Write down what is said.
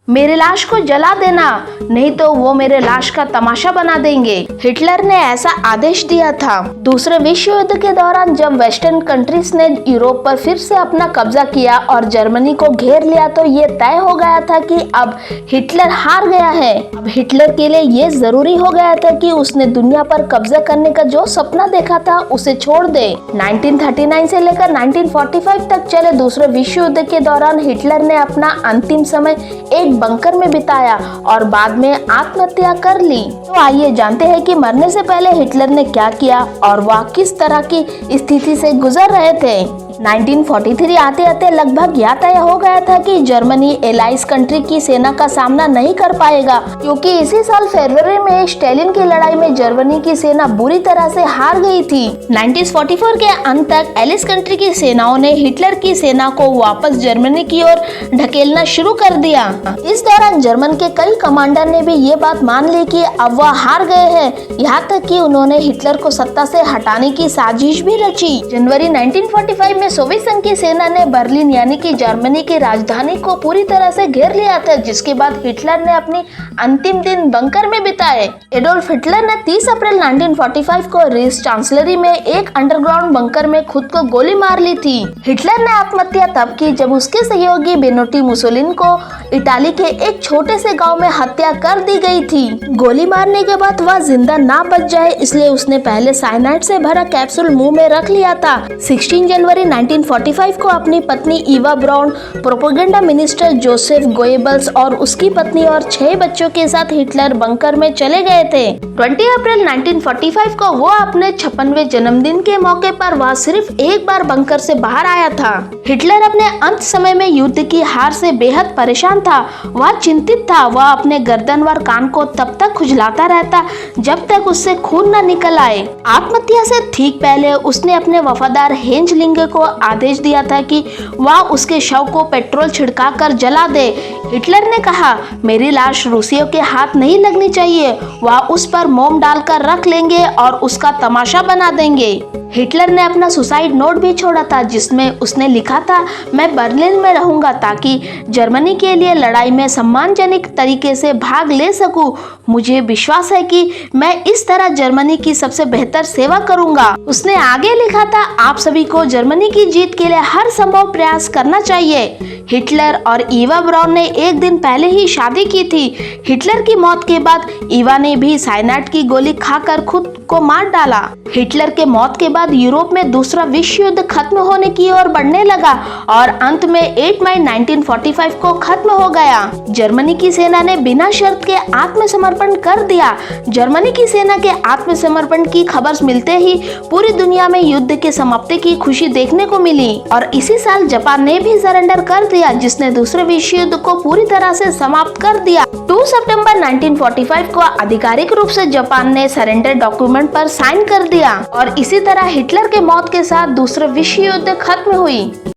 मेरे लाश को जला देना, नहीं तो वो मेरे लाश का तमाशा बना देंगे। हिटलर ने ऐसा आदेश दिया था। दूसरे विश्व युद्ध के दौरान जब वेस्टर्न कंट्रीज ने यूरोप पर फिर से अपना कब्जा किया और जर्मनी को घेर लिया, तो ये तय हो गया था कि अब हिटलर हार गया है। अब हिटलर के लिए ये जरूरी हो गया था कि उसने दुनिया पर कब्जा करने का जो सपना देखा था उसे छोड़ दे। 1939 से लेकर 1945 तक चले दूसरे विश्व युद्ध के दौरान हिटलर ने अपना अंतिम समय एक बंकर में बिताया और बाद में आत्महत्या कर ली। तो आइए जानते हैं कि मरने से पहले हिटलर ने क्या किया और वह किस तरह की स्थिति से गुजर रहे थे। 1943 आते आते लगभग यह तय हो गया था कि जर्मनी एलाइज कंट्री की सेना का सामना नहीं कर पाएगा, क्योंकि इसी साल फरवरी में स्टालिन की लड़ाई में जर्मनी की सेना बुरी तरह से हार गई थी। 1944 के अंत तक एलाइज कंट्री की सेनाओं ने हिटलर की सेना को वापस जर्मनी की ओर ढकेलना शुरू कर दिया। इस दौरान जर्मन के कई कमांडर ने भी ये बात मान ली कि अब वह हार गए हैं, यहाँ तक कि उन्होंने हिटलर को सत्ता से हटाने की साजिश भी रची। जनवरी 1945 में सोवियत संघ की सेना ने बर्लिन यानी कि जर्मनी की राजधानी को पूरी तरह से घेर लिया था, जिसके बाद हिटलर ने अपनी अंतिम दिन बंकर में बिताए। एडोल्फ हिटलर ने 30 अप्रैल 1945 को रीस चांसलरी में एक अंडरग्राउंड बंकर में खुद को गोली मार ली थी। हिटलर ने आत्महत्या तब की जब उसके सहयोगी बेनिटो मुसोलिनी को इटाली के एक छोटे से गांव में हत्या कर दी गई थी। गोली मारने के बाद वह जिंदा ना बच जाए, इसलिए उसने पहले साइनाइड से भरा कैप्सूल मुंह में रख लिया था। 16 जनवरी 1945 को अपनी पत्नी Eva brown, propaganda minister Joseph Goebbels और उसकी पत्नी और 6 बच्चों के साथ हिटलर बंकर में चले गए थे। 20 अप्रैल 1945 को वो अपने 56वें जन्मदिन के मौके पर वह सिर्फ एक बार बंकर से बाहर आया था। हिटलर अपने अंत समय में युद्ध की हार से बेहद परेशान था। वह चिंतित था। वह अपने गर्दन व कान को तब तक खुजलाता रहता जब तक उससे खून न निकल आए। आत्महत्या से ठीक पहले उसने अपने वफादार हेंज लिंगे को आदेश दिया था कि वह उसके शव को पेट्रोल छिड़काकर जला दे। हिटलर ने कहा, मेरी लाश रूसियों के हाथ नहीं लगनी चाहिए, वह उस पर मोम डालकर रख लेंगे और उसका तमाशा बना देंगे। हिटलर ने अपना सुसाइड नोट भी छोड़ा था, जिसमें उसने लिखा था, मैं बर्लिन में रहूंगा ताकि जर्मनी के लिए लड़ाई में सम्मानजनक तरीके से भाग ले सकूं। मुझे विश्वास है कि मैं इस तरह जर्मनी की सबसे बेहतर सेवा करूंगा। उसने आगे लिखा था, आप सभी को जर्मनी की जीत के लिए हर संभव प्रयास करना चाहिए। हिटलर और ईवा ब्राउन ने एक दिन पहले ही शादी की थी। हिटलर की मौत के बाद ईवा ने भी साइनाइड की गोली खाकर खुद को मार डाला। हिटलर के मौत के बाद यूरोप में दूसरा विश्व युद्ध खत्म होने की ओर बढ़ने लगा और अंत में 8 मई 1945 को खत्म हो गया। जर्मनी की सेना ने बिना शर्त के आत्मसमर्पण कर दिया। जर्मनी की सेना के आत्मसमर्पण की खबर मिलते ही पूरी दुनिया में युद्ध के समाप्ति की खुशी देखने को मिली और इसी साल जापान ने भी सरेंडर कर दिया, जिसने दूसरे विश्व युद्ध को पूरी तरह से समाप्त कर दिया। 2 सितंबर 1945 को आधिकारिक रूप से जापान ने सरेंडर डॉक्यूमेंट पर साइन कर दिया और इसी तरह हिटलर के मौत के साथ दूसरा विश्व युद्ध खत्म हुई।